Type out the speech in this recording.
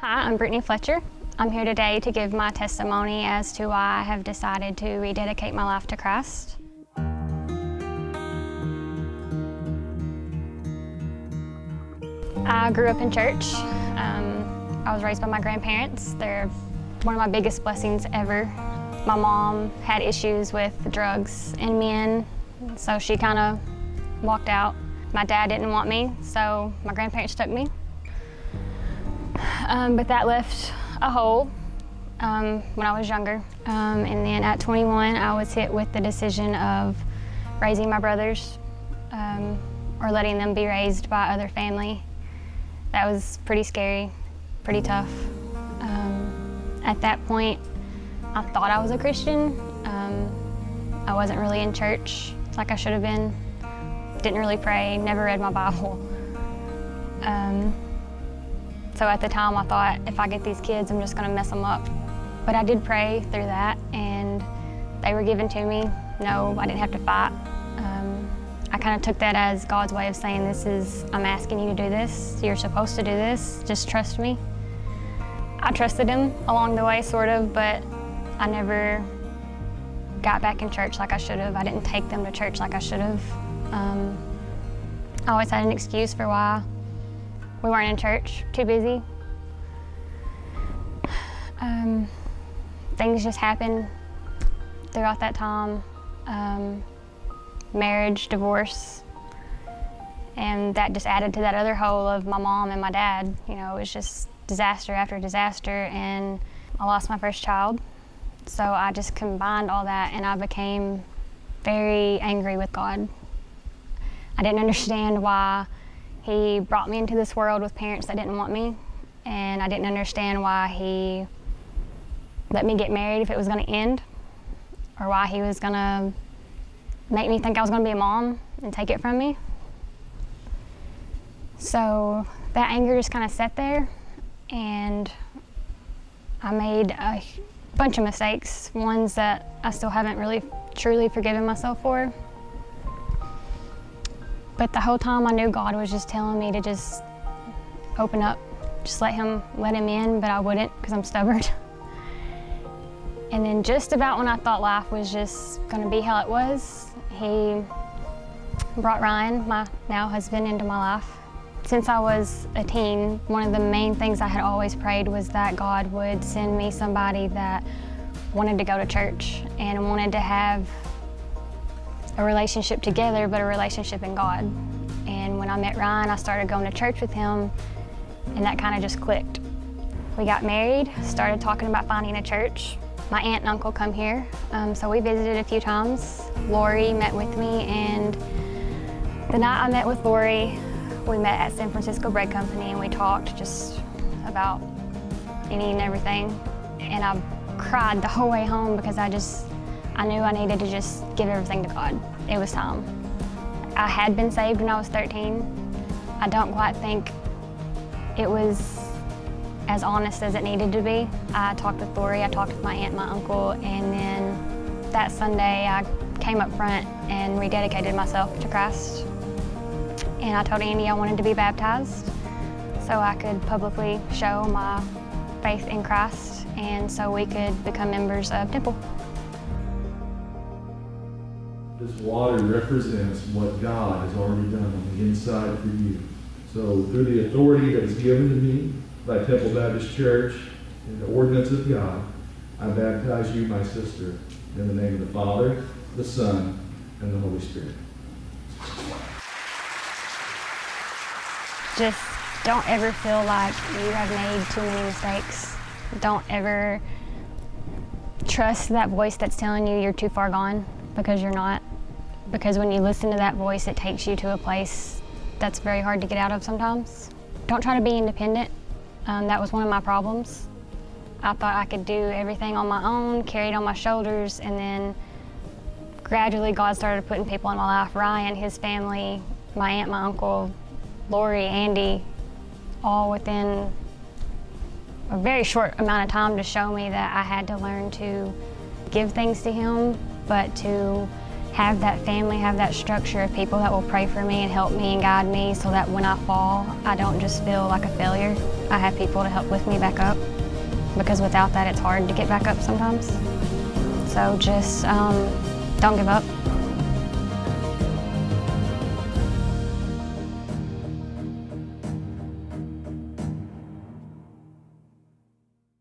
Hi, I'm Brittany Fletcher. I'm here today to give my testimony as to why I have decided to rededicate my life to Christ. I grew up in church. I was raised by my grandparents. They're one of my biggest blessings ever. My mom had issues with drugs and men, so she kind of walked out. My dad didn't want me, so my grandparents took me. But that left a hole when I was younger. And then at 21, I was hit with the decision of raising my brothers or letting them be raised by other family. That was pretty scary, pretty tough. At that point, I thought I was a Christian. I wasn't really in church like I should have been. Didn't really pray, never read my Bible. So at the time I thought, if I get these kids, I'm just gonna mess them up. But I did pray through that, and they were given to me. No, I didn't have to fight. I kind of took that as God's way of saying, I'm asking you to do this. You're supposed to do this, just trust me. I trusted him along the way, sort of, but I never got back in church like I should have. I didn't take them to church like I should have. I always had an excuse for why we weren't in church, too busy. Things just happened throughout that time. Marriage, divorce, and that just added to that other hole of my mom and my dad. You know, it was just disaster after disaster, and I lost my first child. So I just combined all that, and I became very angry with God. I didn't understand why he brought me into this world with parents that didn't want me, and I didn't understand why he let me get married if it was going to end, or why he was going to make me think I was going to be a mom and take it from me. So that anger just kind of sat there, and I made a bunch of mistakes, ones that I still haven't really truly forgiven myself for. But the whole time I knew God was just telling me to just open up, just let him in, but I wouldn't because I'm stubborn. And then just about when I thought life was just going to be how it was, he brought Ryan, my now husband, into my life. Since I was a teen, one of the main things I had always prayed was that God would send me somebody that wanted to go to church and wanted to have a relationship together, but a relationship in God. And when I met Ryan, I started going to church with him, and that kind of just clicked. We got married, started talking about finding a church. My aunt and uncle come here, so we visited a few times. Lori met with me, and the night I met with Lori, we met at San Francisco Bread Company, and we talked just about any and everything. And I cried the whole way home because I knew I needed to just give everything to God. It was time. I had been saved when I was 13. I don't quite think it was as honest as it needed to be. I talked with Lori, I talked with my aunt and my uncle, and then that Sunday I came up front and rededicated myself to Christ. And I told Andy I wanted to be baptized so I could publicly show my faith in Christ, and so we could become members of Temple. This water represents what God has already done on the inside for you. So through the authority that was given to me by Temple Baptist Church and the ordinance of God, I baptize you, my sister, in the name of the Father, the Son, and the Holy Spirit. Just don't ever feel like you have made too many mistakes. Don't ever trust that voice that's telling you you're too far gone, because you're not. Because when you listen to that voice, it takes you to a place that's very hard to get out of sometimes. Don't try to be independent. That was one of my problems. I thought I could do everything on my own, carry it on my shoulders, and then gradually God started putting people in my life. Ryan, his family, my aunt, my uncle, Lori, Andy, all within a very short amount of time to show me that I had to learn to give things to him, but to have that family, have that structure of people that will pray for me and help me and guide me so that when I fall, I don't just feel like a failure. I have people to help lift me back up, because without that, it's hard to get back up sometimes. So just don't give up.